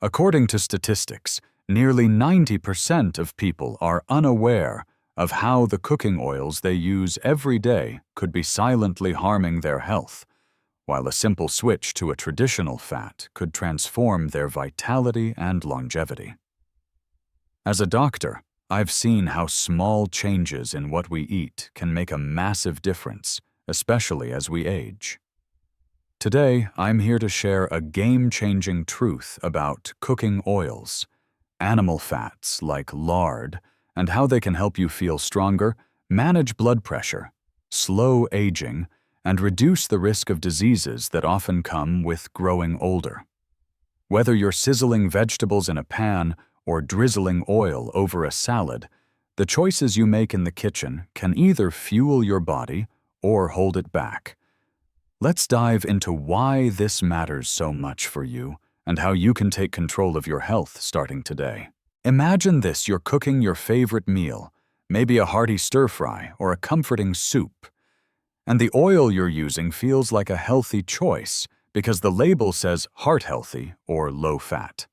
According to statistics, nearly 90% of people are unaware of how the cooking oils they use every day could be silently harming their health, while a simple switch to a traditional fat could transform their vitality and longevity. As a doctor, I've seen how small changes in what we eat can make a massive difference, especially as we age. Today, I'm here to share a game-changing truth about cooking oils, animal fats like lard, and how they can help you feel stronger, manage blood pressure, slow aging, and reduce the risk of diseases that often come with growing older. Whether you're sizzling vegetables in a pan or drizzling oil over a salad, the choices you make in the kitchen can either fuel your body or hold it back. Let's dive into why this matters so much for you and how you can take control of your health starting today. Imagine this: you're cooking your favorite meal, maybe a hearty stir-fry or a comforting soup, and the oil you're using feels like a healthy choice because the label says heart-healthy or low-fat.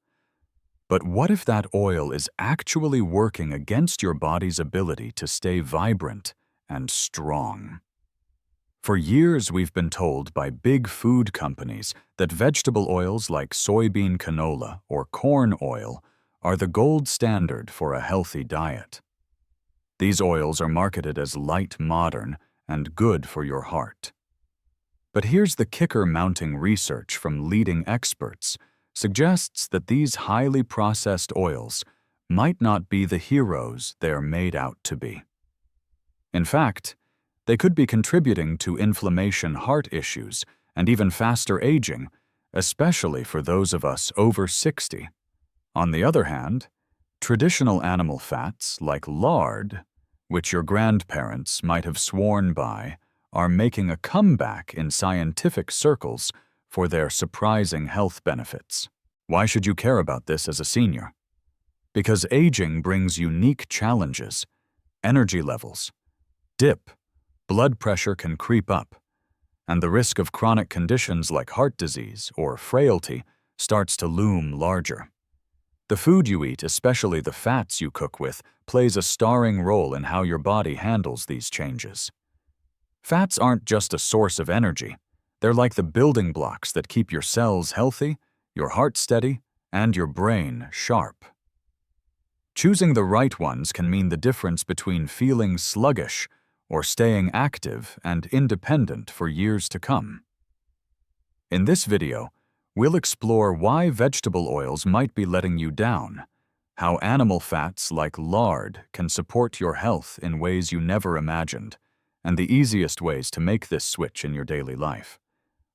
But what if that oil is actually working against your body's ability to stay vibrant and strong? For years, we've been told by big food companies that vegetable oils like soybean canola or corn oil are the gold standard for a healthy diet. These oils are marketed as light modern and good for your heart. But here's the kicker: mounting research from leading experts suggests that these highly processed oils might not be the heroes they're made out to be. In fact, they could be contributing to inflammation, heart issues, and even faster aging, especially for those of us over 60. On the other hand, traditional animal fats like lard, which your grandparents might have sworn by, are making a comeback in scientific circles for their surprising health benefits. Why should you care about this as a senior? Because aging brings unique challenges. Energy levels dip, blood pressure can creep up, and the risk of chronic conditions like heart disease or frailty starts to loom larger. The food you eat, especially the fats you cook with, plays a starring role in how your body handles these changes. Fats aren't just a source of energy. They're like the building blocks that keep your cells healthy, your heart steady, and your brain sharp. Choosing the right ones can mean the difference between feeling sluggish or staying active and independent for years to come. In this video, we'll explore why vegetable oils might be letting you down, how animal fats like lard can support your health in ways you never imagined, and the easiest ways to make this switch in your daily life.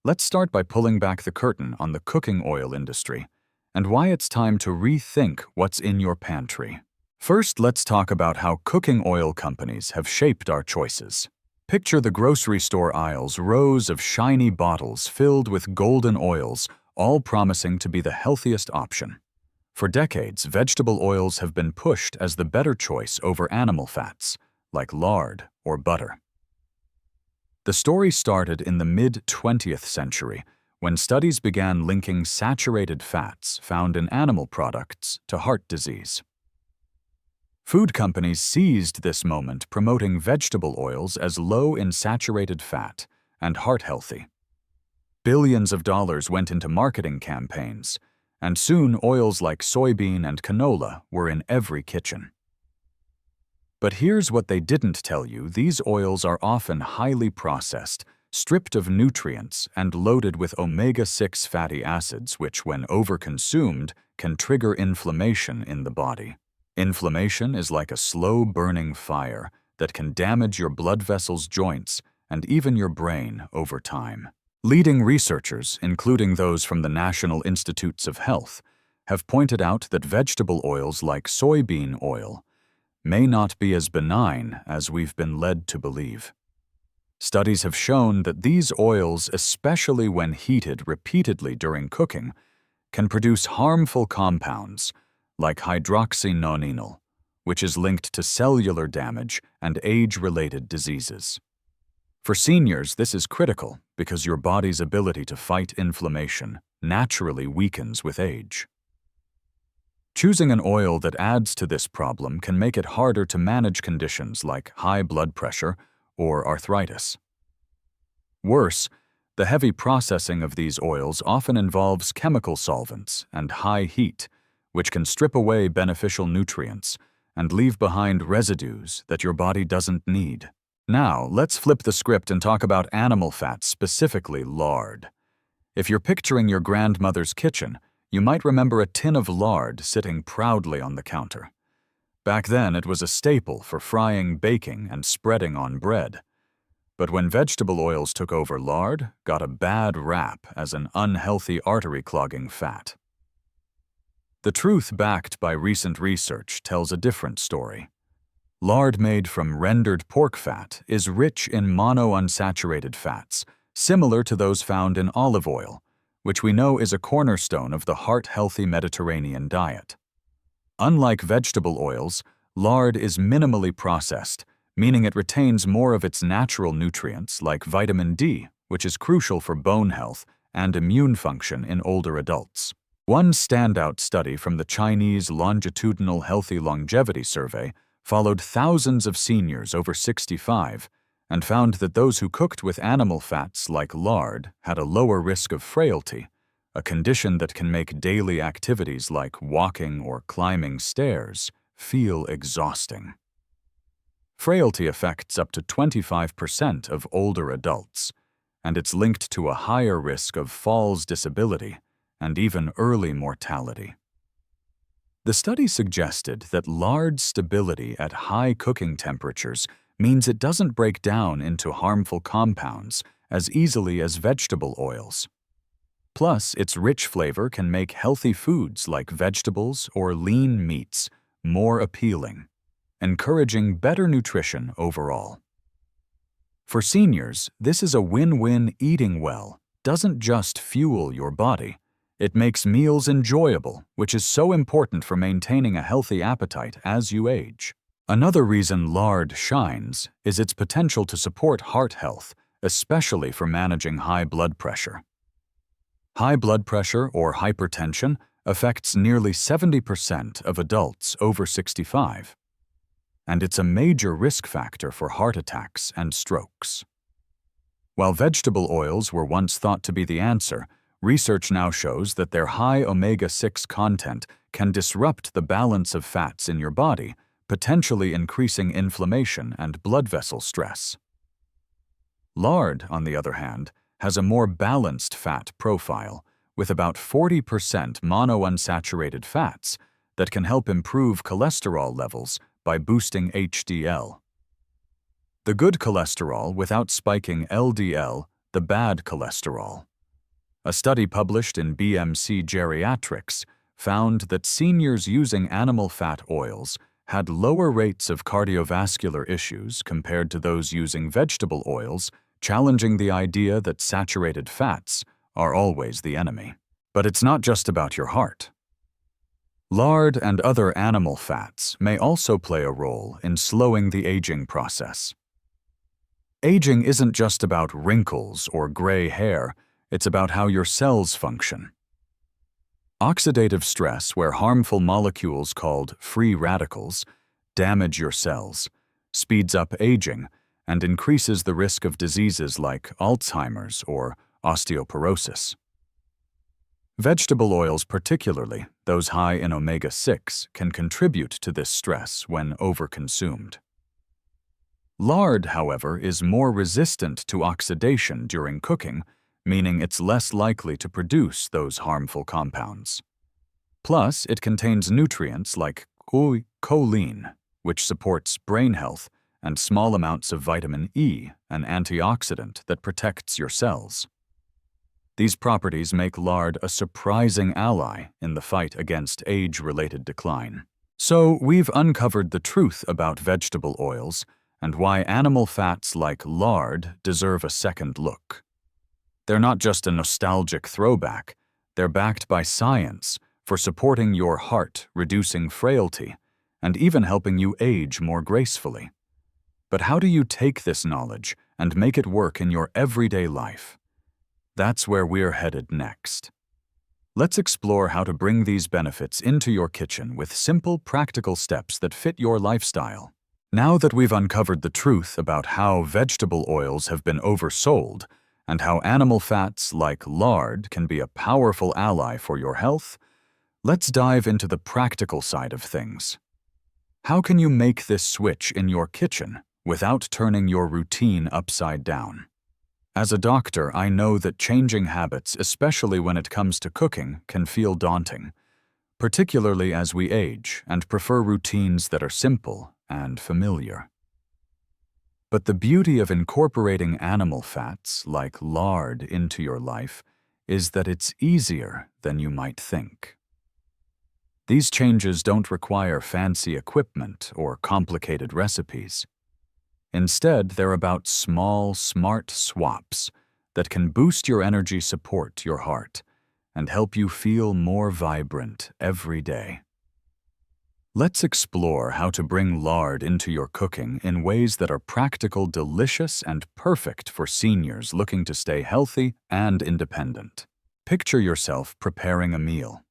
Let's start by pulling back the curtain on the cooking oil industry and why it's time to rethink what's in your pantry. First, let's talk about how cooking oil companies have shaped our choices. Picture the grocery store aisles, rows of shiny bottles filled with golden oils, all promising to be the healthiest option. For decades, vegetable oils have been pushed as the better choice over animal fats, like lard or butter. The story started in the mid-20th century, when studies began linking saturated fats found in animal products to heart disease. Food companies seized this moment, promoting vegetable oils as low in saturated fat and heart-healthy. Billions of dollars went into marketing campaigns, and soon oils like soybean and canola were in every kitchen. But here's what they didn't tell you: these oils are often highly processed, stripped of nutrients, and loaded with omega-6 fatty acids, which, when overconsumed, can trigger inflammation in the body. Inflammation is like a slow-burning fire that can damage your blood vessels, joints, and even your brain over time. Leading researchers, including those from the National Institutes of Health, have pointed out that vegetable oils like soybean oil may not be as benign as we've been led to believe. Studies have shown that these oils, especially when heated repeatedly during cooking, can produce harmful compounds like hydroxynonenal, which is linked to cellular damage and age-related diseases. For seniors, this is critical because your body's ability to fight inflammation naturally weakens with age. Choosing an oil that adds to this problem can make it harder to manage conditions like high blood pressure or arthritis. Worse, the heavy processing of these oils often involves chemical solvents and high heat, which can strip away beneficial nutrients and leave behind residues that your body doesn't need. Now, let's flip the script and talk about animal fats, specifically lard. If you're picturing your grandmother's kitchen, you might remember a tin of lard sitting proudly on the counter. Back then, it was a staple for frying, baking, and spreading on bread. But when vegetable oils took over, lard got a bad rap as an unhealthy artery-clogging fat. The truth backed by recent research tells a different story. Lard made from rendered pork fat is rich in monounsaturated fats, similar to those found in olive oil, which we know is a cornerstone of the heart-healthy Mediterranean diet. Unlike vegetable oils, lard is minimally processed, meaning it retains more of its natural nutrients like vitamin D, which is crucial for bone health and immune function in older adults. One standout study from the Chinese Longitudinal Healthy Longevity Survey followed thousands of seniors over 65 and found that those who cooked with animal fats like lard had a lower risk of frailty, a condition that can make daily activities like walking or climbing stairs feel exhausting. Frailty affects up to 25% of older adults, and it's linked to a higher risk of falls disability and even early mortality. The study suggested that lard's stability at high cooking temperatures means it doesn't break down into harmful compounds as easily as vegetable oils. Plus, its rich flavor can make healthy foods like vegetables or lean meats more appealing, encouraging better nutrition overall. For seniors, this is a win-win. Eating well doesn't just fuel your body, it makes meals enjoyable, which is so important for maintaining a healthy appetite as you age. Another reason lard shines is its potential to support heart health, especially for managing high blood pressure. High blood pressure or hypertension affects nearly 70% of adults over 65, and it's a major risk factor for heart attacks and strokes. While vegetable oils were once thought to be the answer, research now shows that their high omega-6 content can disrupt the balance of fats in your body, potentially increasing inflammation and blood vessel stress. Lard, on the other hand, has a more balanced fat profile, with about 40% monounsaturated fats that can help improve cholesterol levels by boosting HDL. The good cholesterol without spiking LDL, the bad cholesterol. A study published in BMC Geriatrics found that seniors using animal fat oils had lower rates of cardiovascular issues compared to those using vegetable oils, challenging the idea that saturated fats are always the enemy. But it's not just about your heart. Lard and other animal fats may also play a role in slowing the aging process. Aging isn't just about wrinkles or gray hair, it's about how your cells function. Oxidative stress, where harmful molecules called free radicals damage your cells, speeds up aging and increases the risk of diseases like Alzheimer's or osteoporosis. Vegetable oils, particularly those high in omega-6, can contribute to this stress when overconsumed. Lard, however, is more resistant to oxidation during cooking, meaning it's less likely to produce those harmful compounds. Plus, it contains nutrients like choline, which supports brain health, and small amounts of vitamin E, an antioxidant that protects your cells. These properties make lard a surprising ally in the fight against age-related decline. So, we've uncovered the truth about vegetable oils and why animal fats like lard deserve a second look. They're not just a nostalgic throwback, they're backed by science for supporting your heart, reducing frailty, and even helping you age more gracefully. But how do you take this knowledge and make it work in your everyday life? That's where we're headed next. Let's explore how to bring these benefits into your kitchen with simple, practical steps that fit your lifestyle. Now that we've uncovered the truth about how vegetable oils have been oversold and how animal fats like lard can be a powerful ally for your health, let's dive into the practical side of things. How can you make this switch in your kitchen without turning your routine upside down? As a doctor, I know that changing habits, especially when it comes to cooking, can feel daunting, particularly as we age and prefer routines that are simple and familiar. But the beauty of incorporating animal fats like lard into your life is that it's easier than you might think. These changes don't require fancy equipment or complicated recipes. Instead, they're about small, smart swaps that can boost your energy, support your heart, and help you feel more vibrant every day. Let's explore how to bring lard into your cooking in ways that are practical, delicious, and perfect for seniors looking to stay healthy and independent. Picture yourself preparing a meal.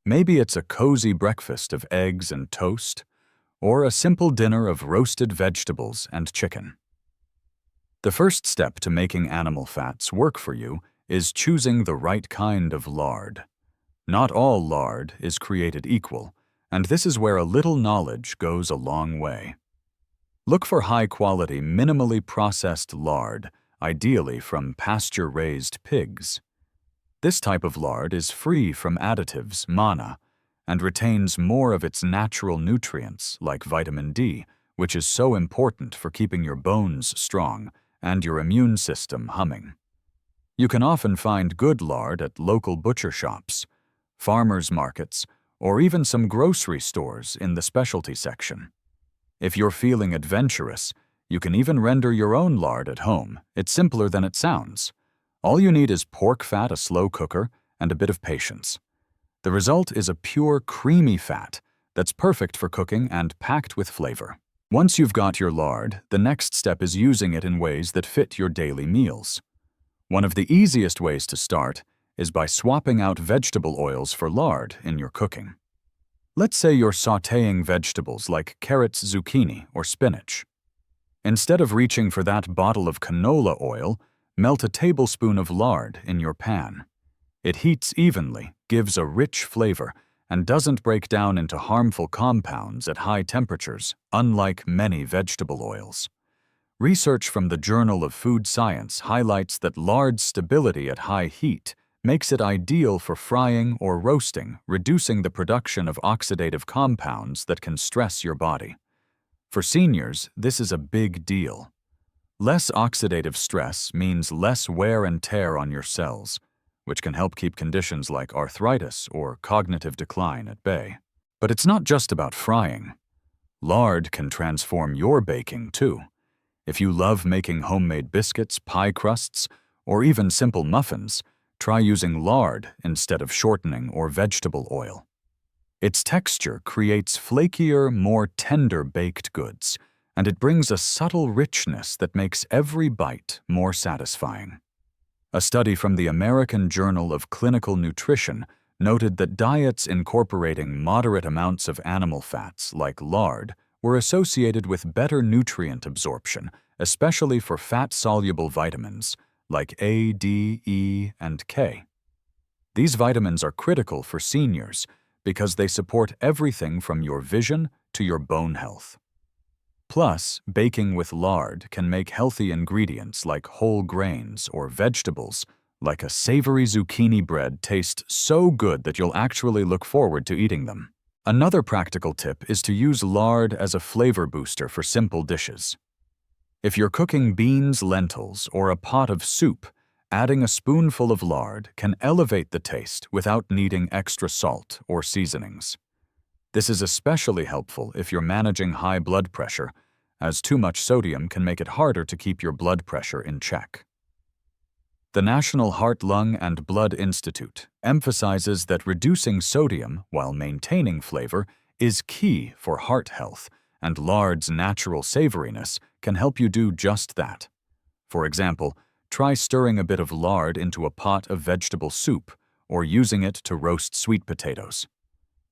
Maybe it's a cozy breakfast of eggs and toast, or a simple dinner of roasted vegetables and chicken. The first step to making animal fats work for you is choosing the right kind of lard. Not all lard is created equal, and this is where a little knowledge goes a long way. Look for high-quality, minimally processed lard, ideally from pasture-raised pigs. This type of lard is free from additives, manna, and retains more of its natural nutrients like vitamin D, which is so important for keeping your bones strong and your immune system humming. You can often find good lard at local butcher shops, farmers markets, or even some grocery stores in the specialty section. If you're feeling adventurous, you can even render your own lard at home. It's simpler than it sounds. All you need is pork fat, a slow cooker, and a bit of patience. The result is a pure, creamy fat that's perfect for cooking and packed with flavor. Once you've got your lard, the next step is using it in ways that fit your daily meals. One of the easiest ways to start is by swapping out vegetable oils for lard in your cooking. Let's say you're sautéing vegetables like carrots, zucchini, or spinach. Instead of reaching for that bottle of canola oil, melt a tablespoon of lard in your pan. It heats evenly, gives a rich flavor, and doesn't break down into harmful compounds at high temperatures, unlike many vegetable oils. Research from the Journal of Food Science highlights that lard's stability at high heat makes it ideal for frying or roasting, reducing the production of oxidative compounds that can stress your body. For seniors, this is a big deal. Less oxidative stress means less wear and tear on your cells, which can help keep conditions like arthritis or cognitive decline at bay. But it's not just about frying. Lard can transform your baking, too. If you love making homemade biscuits, pie crusts, or even simple muffins, try using lard instead of shortening or vegetable oil. Its texture creates flakier, more tender baked goods, and it brings a subtle richness that makes every bite more satisfying. A study from the American Journal of Clinical Nutrition noted that diets incorporating moderate amounts of animal fats, like lard, were associated with better nutrient absorption, especially for fat-soluble vitamins like A, D, E, and K. These vitamins are critical for seniors because they support everything from your vision to your bone health. Plus, baking with lard can make healthy ingredients like whole grains or vegetables, like a savory zucchini bread, taste so good that you'll actually look forward to eating them. Another practical tip is to use lard as a flavor booster for simple dishes. If you're cooking beans, lentils, or a pot of soup, adding a spoonful of lard can elevate the taste without needing extra salt or seasonings. This is especially helpful if you're managing high blood pressure, as too much sodium can make it harder to keep your blood pressure in check. The National Heart, Lung, and Blood Institute emphasizes that reducing sodium while maintaining flavor is key for heart health, and lard's natural savoriness can help you do just that. For example, try stirring a bit of lard into a pot of vegetable soup or using it to roast sweet potatoes.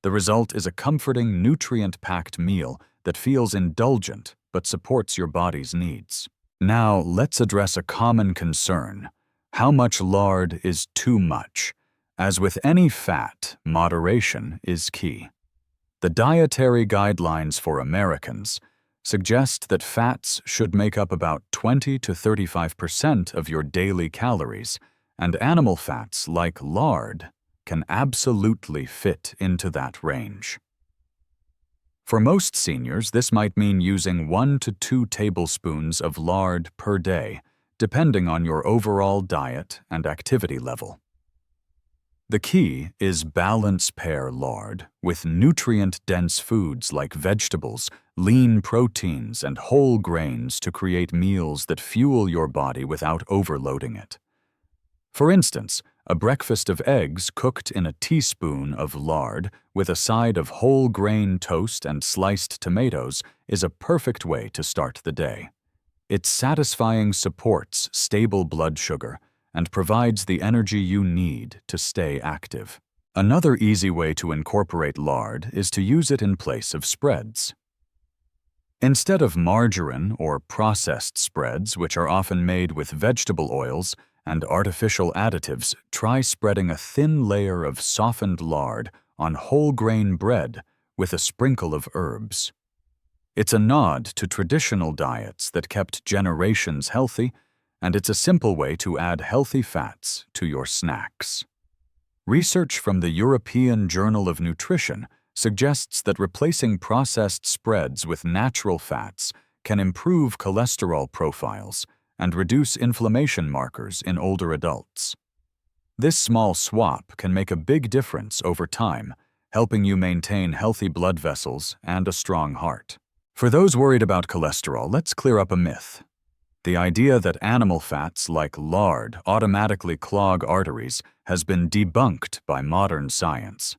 The result is a comforting, nutrient-packed meal that feels indulgent but supports your body's needs. Now, let's address a common concern: how much lard is too much? As with any fat, moderation is key. The Dietary Guidelines for Americans suggest that fats should make up about 20 to 35% of your daily calories, and animal fats like lard can absolutely fit into that range. For most seniors, this might mean using 1 to 2 tablespoons of lard per day, depending on your overall diet and activity level. The key is pair lard with nutrient-dense foods like vegetables, lean proteins, and whole grains to create meals that fuel your body without overloading it. For instance, a breakfast of eggs cooked in a teaspoon of lard with a side of whole grain toast and sliced tomatoes is a perfect way to start the day. Its satisfying supports stable blood sugar and provides the energy you need to stay active. Another easy way to incorporate lard is to use it in place of spreads. Instead of margarine or processed spreads, which are often made with vegetable oils and artificial additives, try spreading a thin layer of softened lard on whole grain bread with a sprinkle of herbs. It's a nod to traditional diets that kept generations healthy, and it's a simple way to add healthy fats to your snacks. Research from the European Journal of Nutrition suggests that replacing processed spreads with natural fats can improve cholesterol profiles and reduce inflammation markers in older adults. This small swap can make a big difference over time, helping you maintain healthy blood vessels and a strong heart. For those worried about cholesterol, let's clear up a myth. The idea that animal fats like lard automatically clog arteries has been debunked by modern science.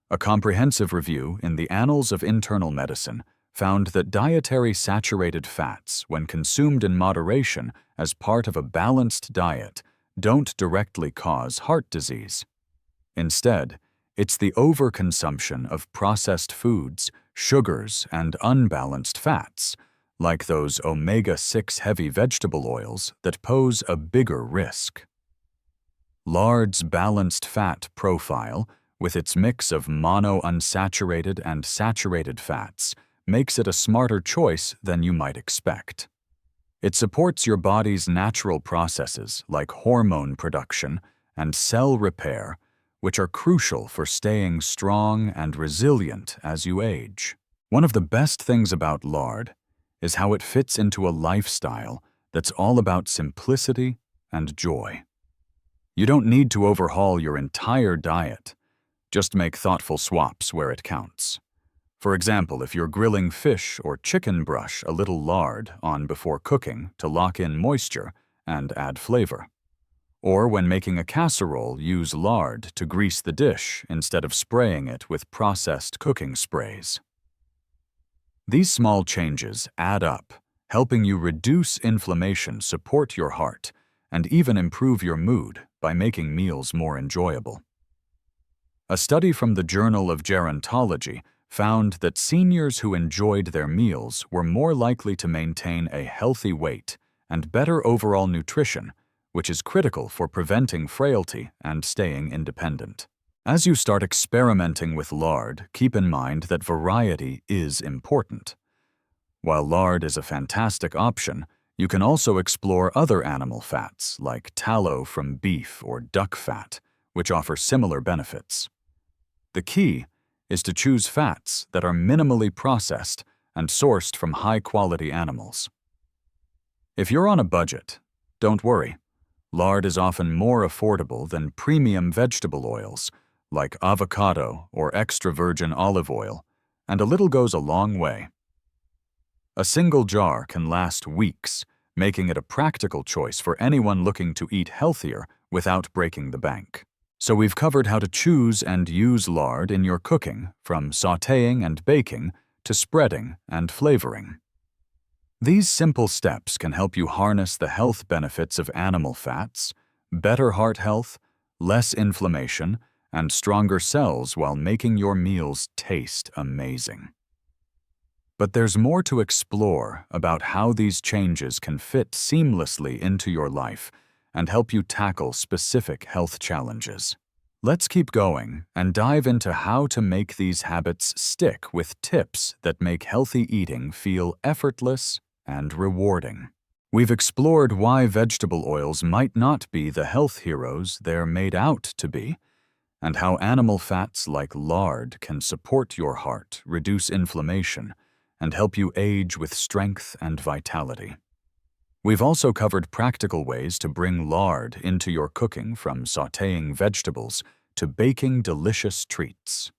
A comprehensive review in the Annals of Internal Medicine found that dietary saturated fats, when consumed in moderation as part of a balanced diet, don't directly cause heart disease. Instead, it's the overconsumption of processed foods, sugars, and unbalanced fats, like those omega-6 heavy vegetable oils, that pose a bigger risk. Lard's balanced fat profile, with its mix of monounsaturated and saturated fats, makes it a smarter choice than you might expect. It supports your body's natural processes like hormone production and cell repair, which are crucial for staying strong and resilient as you age. One of the best things about lard is how it fits into a lifestyle that's all about simplicity and joy. You don't need to overhaul your entire diet. Just make thoughtful swaps where it counts. For example, if you're grilling fish or chicken, brush a little lard on before cooking to lock in moisture and add flavor. Or when making a casserole, use lard to grease the dish instead of spraying it with processed cooking sprays. These small changes add up, helping you reduce inflammation, support your heart, and even improve your mood by making meals more enjoyable. A study from the Journal of Gerontology found that seniors who enjoyed their meals were more likely to maintain a healthy weight and better overall nutrition, which is critical for preventing frailty and staying independent. As you start experimenting with lard, keep in mind that variety is important. While lard is a fantastic option, you can also explore other animal fats like tallow from beef or duck fat, which offer similar benefits. The key is to choose fats that are minimally processed and sourced from high-quality animals. If you're on a budget, don't worry. Lard is often more affordable than premium vegetable oils like avocado or extra virgin olive oil, and a little goes a long way. A single jar can last weeks, making it a practical choice for anyone looking to eat healthier without breaking the bank. So we've covered how to choose and use lard in your cooking, from sautéing and baking to spreading and flavoring. These simple steps can help you harness the health benefits of animal fats, better heart health, less inflammation, and stronger cells while making your meals taste amazing. But there's more to explore about how these changes can fit seamlessly into your life and help you tackle specific health challenges. Let's keep going and dive into how to make these habits stick with tips that make healthy eating feel effortless and rewarding. We've explored why vegetable oils might not be the health heroes they're made out to be, and how animal fats like lard can support your heart, reduce inflammation, and help you age with strength and vitality. We've also covered practical ways to bring lard into your cooking, from sautéing vegetables to baking delicious treats.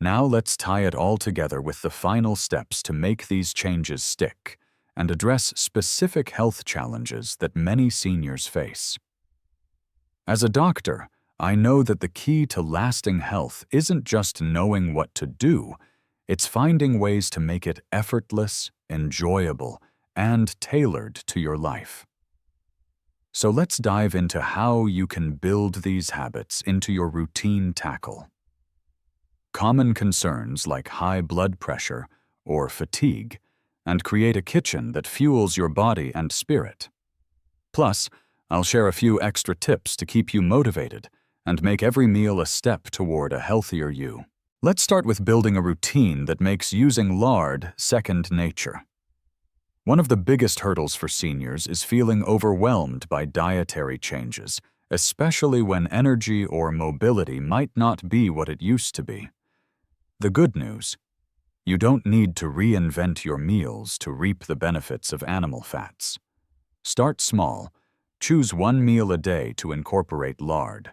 Now let's tie it all together with the final steps to make these changes stick and address specific health challenges that many seniors face. As a doctor, I know that the key to lasting health isn't just knowing what to do, it's finding ways to make it effortless, enjoyable, and tailored to your life. So let's dive into how you can build these habits into your routine tackle. Common concerns like high blood pressure or fatigue, and create a kitchen that fuels your body and spirit. Plus, I'll share a few extra tips to keep you motivated and make every meal a step toward a healthier you. Let's start with building a routine that makes using lard second nature. One of the biggest hurdles for seniors is feeling overwhelmed by dietary changes, especially when energy or mobility might not be what it used to be. The good news: you don't need to reinvent your meals to reap the benefits of animal fats. Start small. Choose one meal a day to incorporate lard.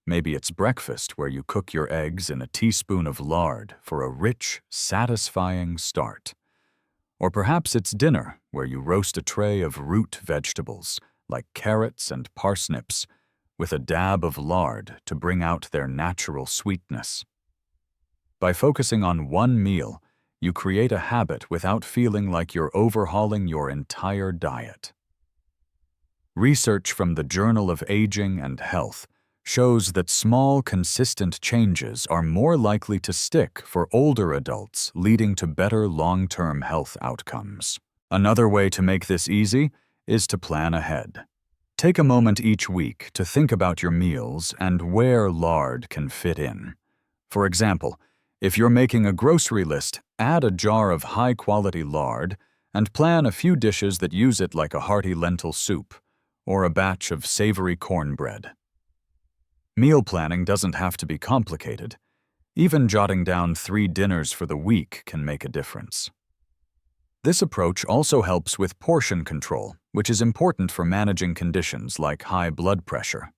Maybe it's breakfast, where you cook your eggs in a teaspoon of lard for a rich, satisfying start. Or perhaps it's dinner, where you roast a tray of root vegetables, like carrots and parsnips, with a dab of lard to bring out their natural sweetness. By focusing on one meal, you create a habit without feeling like you're overhauling your entire diet. Research from the Journal of Aging and Health shows that small, consistent changes are more likely to stick for older adults, leading to better long-term health outcomes. Another way to make this easy is to plan ahead. Take a moment each week to think about your meals and where lard can fit in. For example, if you're making a grocery list, add a jar of high-quality lard and plan a few dishes that use it, like a hearty lentil soup or a batch of savory cornbread. Meal planning doesn't have to be complicated. Even jotting down 3 dinners for the week can make a difference. This approach also helps with portion control, which is important for managing conditions like high blood pressure.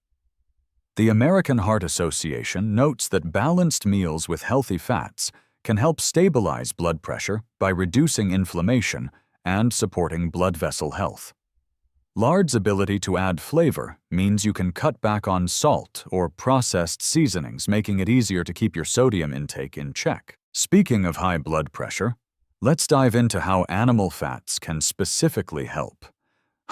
The American Heart Association notes that balanced meals with healthy fats can help stabilize blood pressure by reducing inflammation and supporting blood vessel health. Lard's ability to add flavor means you can cut back on salt or processed seasonings, making it easier to keep your sodium intake in check. Speaking of high blood pressure, let's dive into how animal fats can specifically help.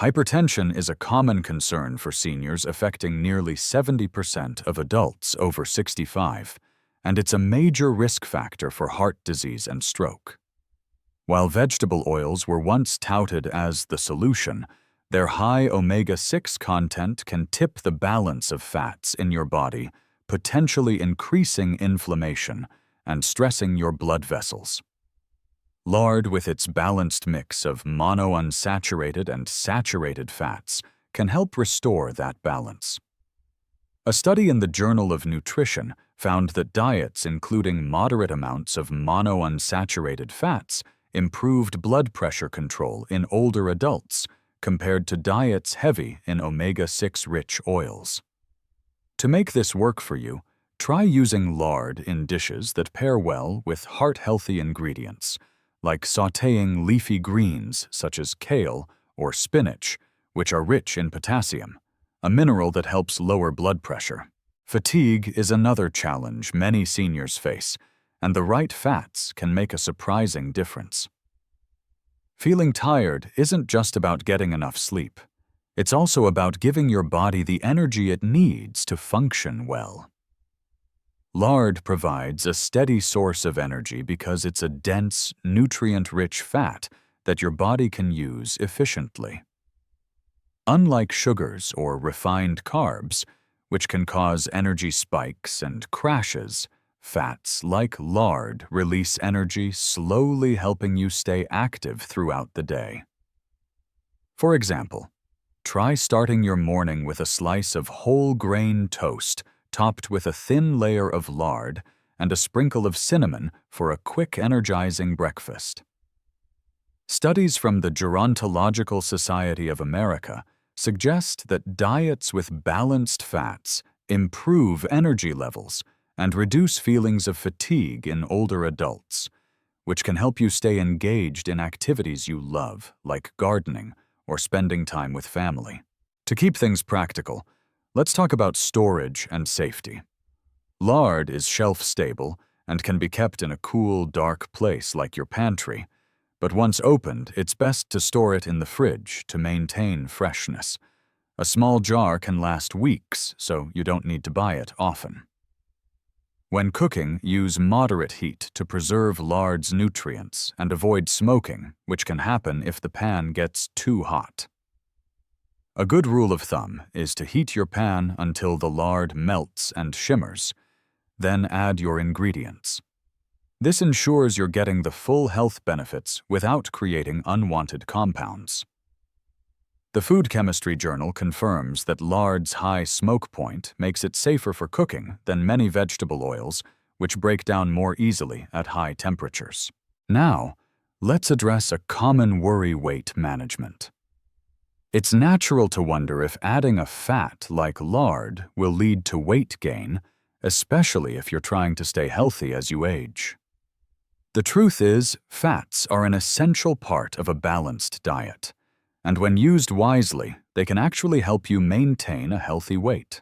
Hypertension is a common concern for seniors, affecting nearly 70% of adults over 65, and it's a major risk factor for heart disease and stroke. While vegetable oils were once touted as the solution, their high omega-6 content can tip the balance of fats in your body, potentially increasing inflammation and stressing your blood vessels. Lard, with its balanced mix of monounsaturated and saturated fats, can help restore that balance. A study in the Journal of Nutrition found that diets including moderate amounts of monounsaturated fats improved blood pressure control in older adults, compared to diets heavy in omega-6 rich oils. To make this work for you, try using lard in dishes that pair well with heart-healthy ingredients, like sautéing leafy greens such as kale or spinach, which are rich in potassium, a mineral that helps lower blood pressure. Fatigue is another challenge many seniors face, and the right fats can make a surprising difference. Feeling tired isn't just about getting enough sleep. It's also about giving your body the energy it needs to function well. Lard provides a steady source of energy because it's a dense, nutrient-rich fat that your body can use efficiently. Unlike sugars or refined carbs, which can cause energy spikes and crashes, fats like lard release energy, slowly helping you stay active throughout the day. For example, try starting your morning with a slice of whole grain toast topped with a thin layer of lard and a sprinkle of cinnamon for a quick, energizing breakfast. Studies from the Gerontological Society of America suggest that diets with balanced fats improve energy levels and reduce feelings of fatigue in older adults, which can help you stay engaged in activities you love, like gardening or spending time with family. To keep things practical, let's talk about storage and safety. Lard is shelf-stable and can be kept in a cool, dark place like your pantry, but once opened, it's best to store it in the fridge to maintain freshness. A small jar can last weeks, so you don't need to buy it often. When cooking, use moderate heat to preserve lard's nutrients and avoid smoking, which can happen if the pan gets too hot. A good rule of thumb is to heat your pan until the lard melts and shimmers, then add your ingredients. This ensures you're getting the full health benefits without creating unwanted compounds. The Food Chemistry Journal confirms that lard's high smoke point makes it safer for cooking than many vegetable oils, which break down more easily at high temperatures. Now, let's address a common worry: weight management. It's natural to wonder if adding a fat like lard will lead to weight gain, especially if you're trying to stay healthy as you age. The truth is, fats are an essential part of a balanced diet, and when used wisely, they can actually help you maintain a healthy weight.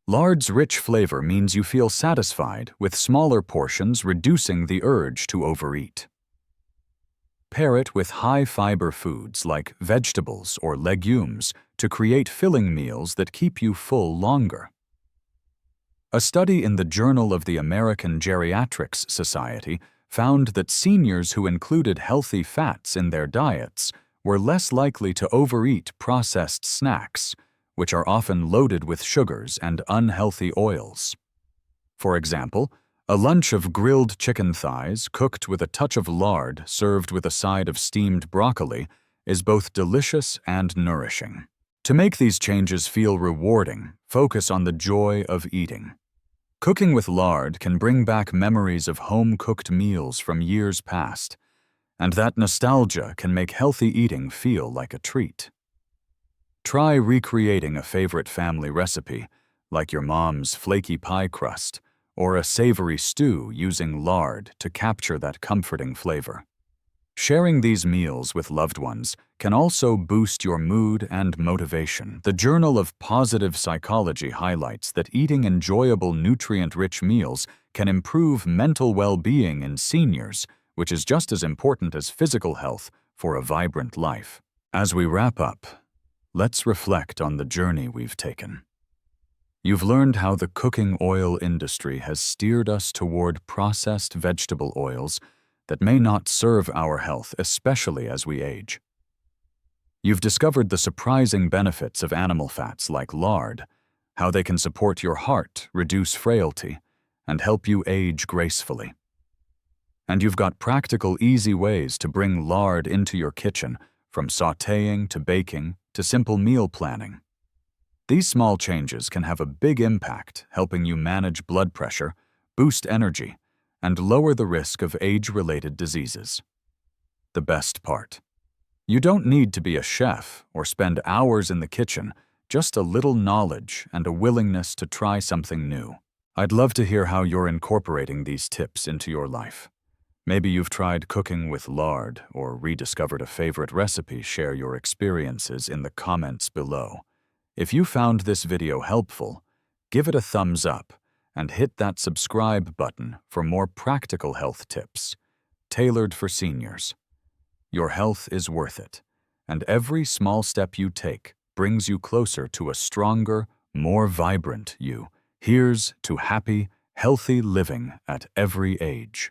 Lard's rich flavor means you feel satisfied, with smaller portions reducing the urge to overeat. Pair it with high-fiber foods like vegetables or legumes to create filling meals that keep you full longer. A study in the Journal of the American Geriatrics Society found that seniors who included healthy fats in their diets were less likely to overeat processed snacks, which are often loaded with sugars and unhealthy oils. For example, a lunch of grilled chicken thighs cooked with a touch of lard served with a side of steamed broccoli is both delicious and nourishing. To make these changes feel rewarding, focus on the joy of eating. Cooking with lard can bring back memories of home-cooked meals from years past, and that nostalgia can make healthy eating feel like a treat. Try recreating a favorite family recipe, like your mom's flaky pie crust, or a savory stew using lard to capture that comforting flavor. Sharing these meals with loved ones can also boost your mood and motivation. The Journal of Positive Psychology highlights that eating enjoyable, nutrient-rich meals can improve mental well-being in seniors, which is just as important as physical health for a vibrant life. As we wrap up, let's reflect on the journey we've taken. You've learned how the cooking oil industry has steered us toward processed vegetable oils that may not serve our health, especially as we age. You've discovered the surprising benefits of animal fats like lard, how they can support your heart, reduce frailty, and help you age gracefully. And you've got practical, easy ways to bring lard into your kitchen, from sautéing to baking to simple meal planning. These small changes can have a big impact, helping you manage blood pressure, boost energy, and lower the risk of age-related diseases. The best part: you don't need to be a chef or spend hours in the kitchen, just a little knowledge and a willingness to try something new. I'd love to hear how you're incorporating these tips into your life. Maybe you've tried cooking with lard or rediscovered a favorite recipe. Share your experiences in the comments below. If you found this video helpful, give it a thumbs up and hit that subscribe button for more practical health tips tailored for seniors. Your health is worth it, and every small step you take brings you closer to a stronger, more vibrant you. Here's to happy, healthy living at every age.